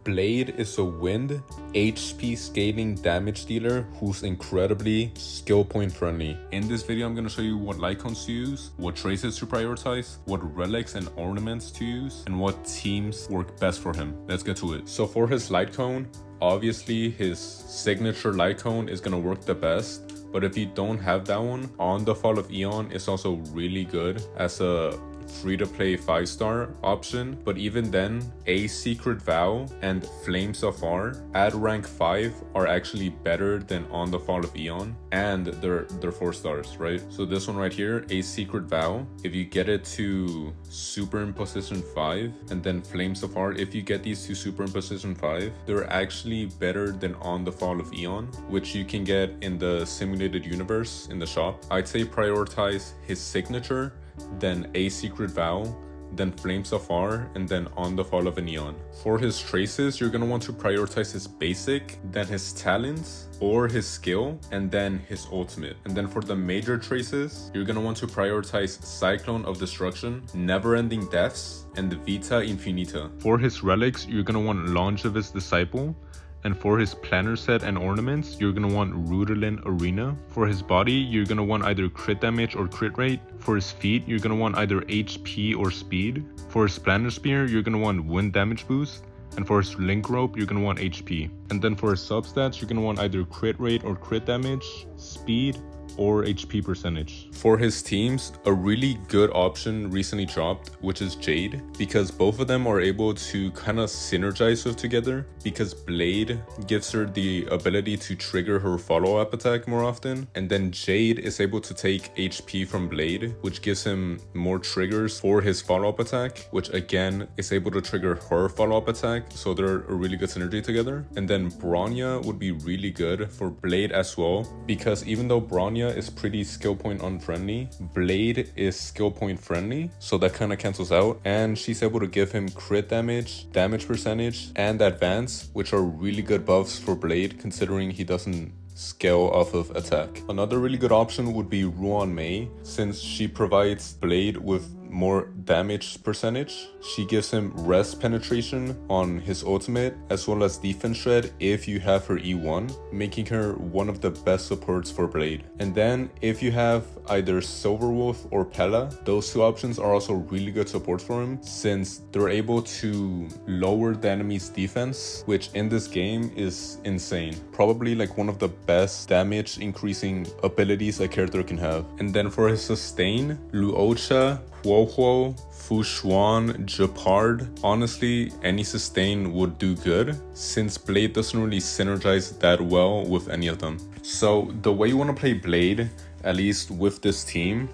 Blade is a wind, HP scaling damage dealer who's incredibly skill point friendly. In this video, I'm going to show you what light cones to use, what traces to prioritize, what relics and ornaments to use, and what teams work best for him. Let's get to it. So for his light cone, obviously his signature light cone is going to work the best. But if you don't have that one, On the Fall of Eon is also really good as a free-to-play 5-star option, but even then, A Secret Vow and Flames of Far at rank 5 are actually better than On the Fall of Eon, and they're 4 stars, right? So this one right here, A Secret Vow, if you get it to super in position 5, and then Flames of Far, if you get these to super in position 5, they're actually better than On the Fall of Eon, which you can get in the simulated universe in the shop. I'd say prioritize his signature, then A Secret Vow, then Flames of Far, and then On the Fall of an Eon. For his traces, you're going to want to prioritize his basic, then his talents, or his skill, and then his ultimate. And then for the major traces, you're going to want to prioritize Cyclone of Destruction, Never Ending Deaths, and Vita Infinita. For his relics, you're going to want Longevous Disciple. And for his planner set and ornaments, you're going to want Rudolin Arena. For his body, you're going to want either crit damage or crit rate. For his feet, you're going to want either HP or speed. For his planner spear, you're going to want wind damage boost. And for his link rope, you're going to want HP. And then for his substats, you're going to want either crit rate or crit damage, speed, or HP percentage. For his teams, a really good option recently dropped, which is Jade, because both of them are able to kind of synergize with together, because Blade gives her the ability to trigger her follow-up attack more often, and then Jade is able to take HP from Blade, which gives him more triggers for his follow-up attack, which again is able to trigger her follow-up attack, so they're a really good synergy together. And then Bronya would be really good for Blade as well, because even though Bronya is pretty skill point unfriendly, Blade is skill point friendly, so that kind of cancels out, and she's able to give him crit damage, damage percentage, and advance, which are really good buffs for Blade considering he doesn't scale off of attack. Another really good option would be Ruan Mei, since she provides Blade with more damage percentage. She gives him rest penetration on his ultimate as well as defense shred if you have her E1, making her one of the best supports for Blade. And then if you have either Silverwolf or Pella, those two options are also really good supports for him, since they're able to lower the enemy's defense, which in this game is insane. Probably like one of the best damage increasing abilities a character can have. And then for his sustain, Luocha, Huohuo, Fu Xuan, Japard, honestly any sustain would do good, since Blade doesn't really synergize that well with any of them. So the way you want to play Blade, at least with this team,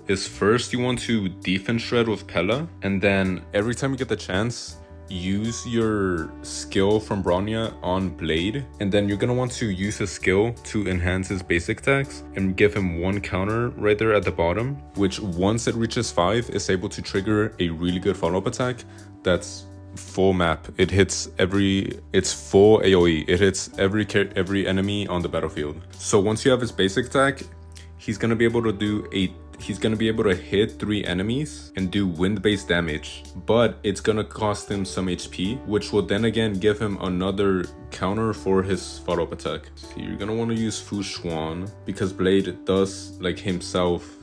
is first you want to defense shred with Pella, and then every time you get the chance, use your skill from Bronya on Blade, and then you're gonna want to use his skill to enhance his basic attacks and give him one counter right there at the bottom, which once it reaches 5 is able to trigger a really good follow-up attack that's full map. It hits it's full AoE. It hits every enemy on the battlefield. So once you have his basic attack, he's gonna be able to hit 3 enemies and do wind-based damage, but it's gonna cost him some HP, which will then again give him another counter for his follow-up attack. So you're gonna want to use Fu Xuan, because Blade does like himself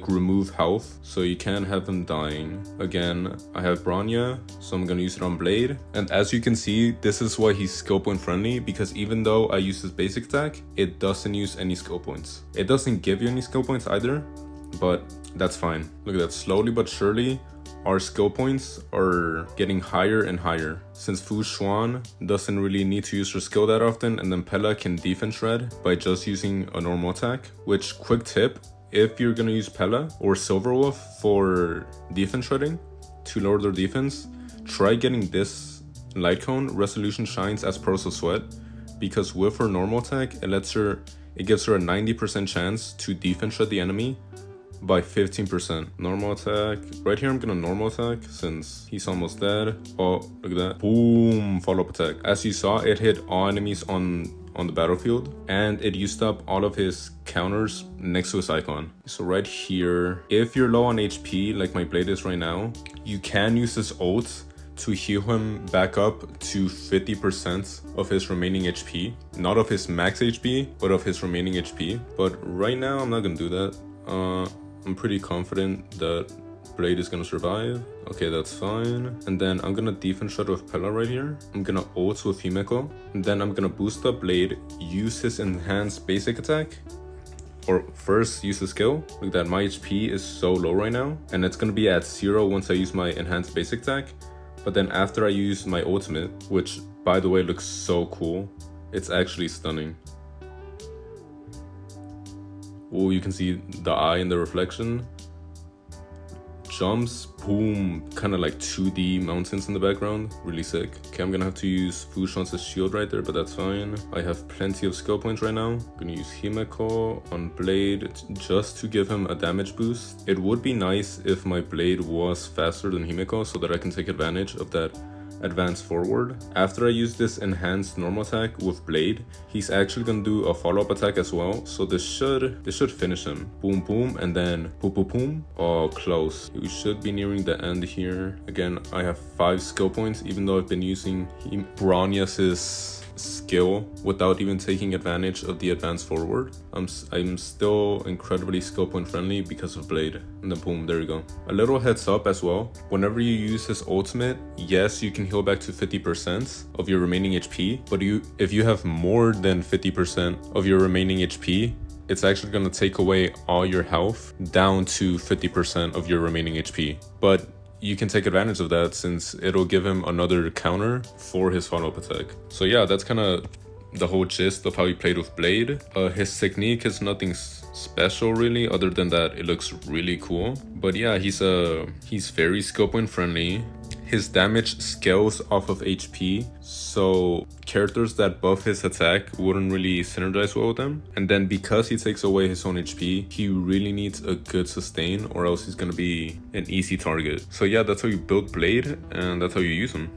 remove health, so you can't have him dying. Again, I have Bronya, so I'm gonna use it on Blade, and as you can see, this is why he's skill point friendly, because even though I use his basic attack, it doesn't use any skill points. It doesn't give you any skill points either, but that's fine. Look at that, slowly but surely our skill points are getting higher and higher, since Fu Xuan doesn't really need to use her skill that often, and then Pella can defense shred by just using a normal attack. Which, quick tip, if you're gonna use Pella or Silverwolf for defense shredding to lower their defense, try getting this light cone, Resolution Shines as Pearls of Sweat, because with her normal attack, it gives her a 90% chance to defense shred the enemy by 15%. Normal attack. Right here I'm gonna normal attack since he's almost dead. Oh, look at that. Boom, follow-up attack. As you saw, it hit all enemies on the battlefield, and it used up all of his counters next to his icon. So right here, if you're low on HP like my Blade is right now, you can use this ult to heal him back up to 50% of his remaining HP. Not of his max HP, but of his remaining HP. But right now, I'm not gonna do that. I'm pretty confident that Blade is gonna survive. Okay, that's fine. And then I'm gonna defense shot with Pella right here. I'm gonna ult with Himeko. And then I'm gonna boost up Blade, use his enhanced basic attack. Or first use the skill. Look at that, my HP is so low right now. And it's gonna be at 0 once I use my enhanced basic attack. But then after I use my ultimate, which by the way looks so cool, it's actually stunning. Oh, you can see the eye in the reflection. Jumps, boom, kind of like 2D mountains in the background, really sick. Okay, I'm gonna have to use Fushan's shield right there, but that's fine. I have plenty of skill points right now. I'm gonna use Himeko on Blade just to give him a damage boost. It would be nice if my Blade was faster than Himeko so that I can take advantage of that advance forward. After I use this enhanced normal attack with Blade, he's actually gonna do a follow-up attack as well, so this should finish him. Boom boom, and then boom boom boom. Oh, close. We should be nearing the end here. Again, I have 5 skill points, even though I've been using Bronius's skill without even taking advantage of the advance forward. I'm still incredibly skill point friendly because of Blade. And then boom, there you go. A little heads up as well, whenever you use his ultimate, yes, you can heal back to 50% of your remaining HP, but if you have more than 50% of your remaining HP, it's actually going to take away all your health down to 50% of your remaining HP. But you can take advantage of that since it'll give him another counter for his follow-up attack. So yeah, that's kind of the whole gist of how he played with Blade. His technique is nothing special really, other than that it looks really cool. But yeah, he's very skill point friendly. His damage scales off of HP, so characters that buff his attack wouldn't really synergize well with him. And then because he takes away his own HP, he really needs a good sustain or else he's gonna be an easy target. So yeah, that's how you build Blade and that's how you use him.